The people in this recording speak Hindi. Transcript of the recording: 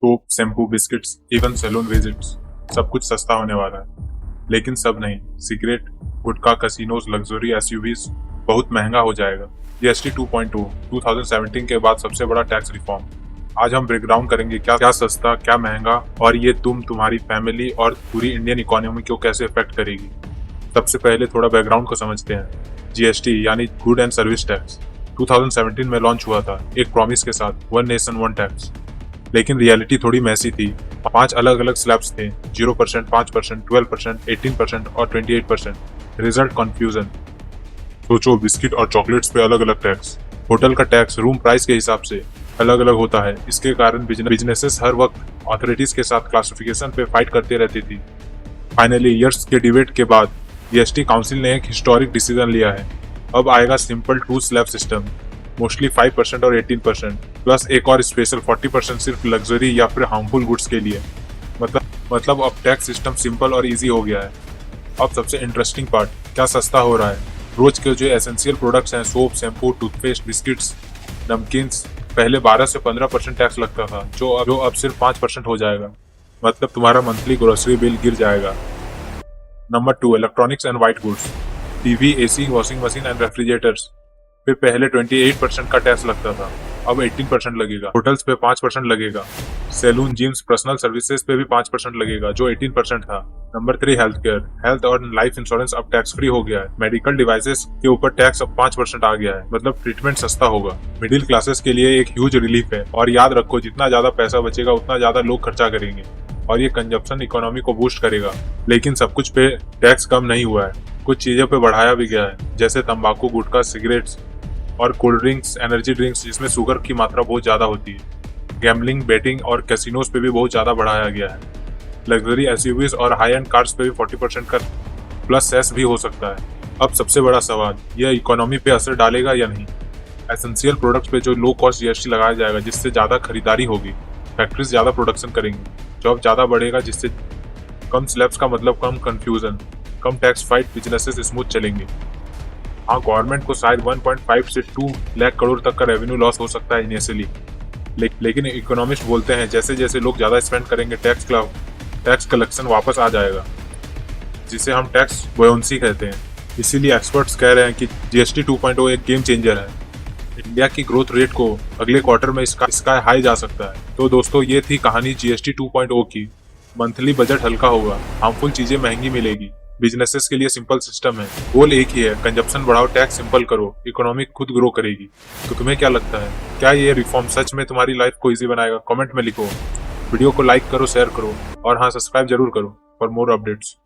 Soap, shampoo, biscuits, even salon visits, सब कुछ सस्ता होने वाला है। लेकिन सब नहीं, cigarette, gutkha, casinos, luxury SUVs बहुत महंगा हो जाएगा। जीएसटी 2.0 2017 के बाद सबसे बड़ा टैक्स रिफॉर्म। आज हम ब्रेकडाउन करेंगे क्या क्या सस्ता, क्या महंगा, और ये तुम्हारी फैमिली और पूरी इंडियन इकोनॉमी को कैसे इफेक्ट करेगी। सबसे पहले थोड़ा बैकग्राउंड को समझते हैं। जीएसटी यानी गुड एंड सर्विस टैक्स 2017 में लॉन्च हुआ था, एक प्रॉमिस के साथ, वन नेशन वन टैक्स। लेकिन रियलिटी थोड़ी मैसी थी। 5 अलग अलग स्लैब्स थे, 0%, 5%, 12%, 18% और 28%। Result confusion. सोचो, बिस्किट और चॉकलेट्स पे अलग अलग टैक्स, होटल का टैक्स रूम प्राइस के हिसाब से अलग अलग होता है। इसके कारण बिजनेसेस हर वक्त अथॉरिटीज के साथ क्लासिफिकेशन पे फाइट करते रहती थी। फाइनली ईयर्स के डिबेट के बाद जीएसटी काउंसिल ने एक हिस्टोरिक डिसीजन लिया है। अब आएगा सिंपल 2 स्लैब सिस्टम, मोस्टली 5% और 18%, प्लस एक और स्पेशल 40% सिर्फ लग्जरी या फिर हार्मफुल गुड्स के लिए। मतलब अब टैक्स सिस्टम सिंपल और इजी हो गया है। अब सबसे इंटरेस्टिंग पार्ट, क्या सस्ता हो रहा है। रोज के जो एसेंशियल प्रोडक्ट्स हैं, soap, shampoo, toothpaste, biscuits, namkeens, पहले 12 से 15% टैक्स लगता था, जो अब सिर्फ 5% हो जाएगा। मतलब तुम्हारा मंथली ग्रोसरी बिल गिर जाएगा। Number 2, electronics and white goods, TV, AC, washing machine and refrigerators पे पहले 28% का टैक्स लगता था, अब 18% लगेगा। होटल्स पे 5% लगेगा। सैलून, जिम्स, पर्सनल सर्विसेज पे भी 5% लगेगा, जो 18% था। नंबर 3, हेल्थ केयर, हेल्थ और लाइफ इंश्योरेंस अब टैक्स फ्री हो गया है। मेडिकल डिवाइसेस के ऊपर टैक्स अब 5% आ गया है, मतलब ट्रीटमेंट सस्ता होगा। मिडिल क्लासेस के लिए एक ह्यूज रिलीफ है। और याद रखो, जितना ज्यादा पैसा बचेगा उतना ज्यादा लोग खर्चा करेंगे और ये कंजप्शन इकोनॉमी को बूस्ट करेगा। लेकिन सब कुछ पे टैक्स कम नहीं हुआ है, कुछ चीजों पे बढ़ाया भी गया है, जैसे तंबाकू, गुटखा, सिगरेट्स और कोल्ड ड्रिंक्स, एनर्जी ड्रिंक्स जिसमें शुगर की मात्रा बहुत ज्यादा होती है। गैम्बलिंग, बेटिंग और कैसीनोज पे भी बहुत ज्यादा बढ़ाया गया है। लग्जरी एसयूवीज और हाई एंड कार्स पे भी 40% का प्लस सेस भी हो सकता है। अब सबसे बड़ा सवाल, यह इकोनॉमी पे असर डालेगा या नहीं। एसेंशियल प्रोडक्ट्स पे जो लो कॉस्ट जीएसटी लगाया जाएगा, जिससे ज्यादा खरीदारी होगी, फैक्ट्रीज ज्यादा प्रोडक्शन करेंगी, जॉब ज्यादा बढ़ेगा, जिससे कम स्लैब्स का मतलब कम कंफ्यूजन, कम टैक्स फाइट, बिजनेसेस स्मूथ चलेंगे। हाँ, गवर्नमेंट को शायद 1.5 से 2 लाख करोड़ तक का रेवेन्यू लॉस हो सकता है इनिशियली, लेकिन इकोनॉमिस्ट बोलते हैं जैसे जैसे लोग ज्यादा स्पेंड करेंगे, टैक्स कलेक्शन वापस आ जाएगा, जिसे हम टैक्स बोयंसी कहते हैं। इसीलिए एक्सपर्ट्स कह रहे हैं कि जीएसटी 2.0 एक गेम चेंजर है। इंडिया की ग्रोथ रेट को अगले क्वार्टर में स्काई हाई जा सकता है। तो दोस्तों, ये थी कहानी जीएसटी 2.0 की। मंथली बजट हल्का होगा, हार्मफुल चीजें महंगी मिलेगी, बिजनेसेस के लिए सिंपल सिस्टम है। गोल एक ही है, कंजप्शन बढ़ाओ, टैक्स सिंपल करो, इकोनॉमी खुद ग्रो करेगी। तो तुम्हें क्या लगता है, क्या ये रिफॉर्म सच में तुम्हारी लाइफ को इजी बनाएगा? कमेंट में लिखो। वीडियो को लाइक करो, शेयर करो और हाँ, सब्सक्राइब जरूर करो फॉर मोर अपडेट्स।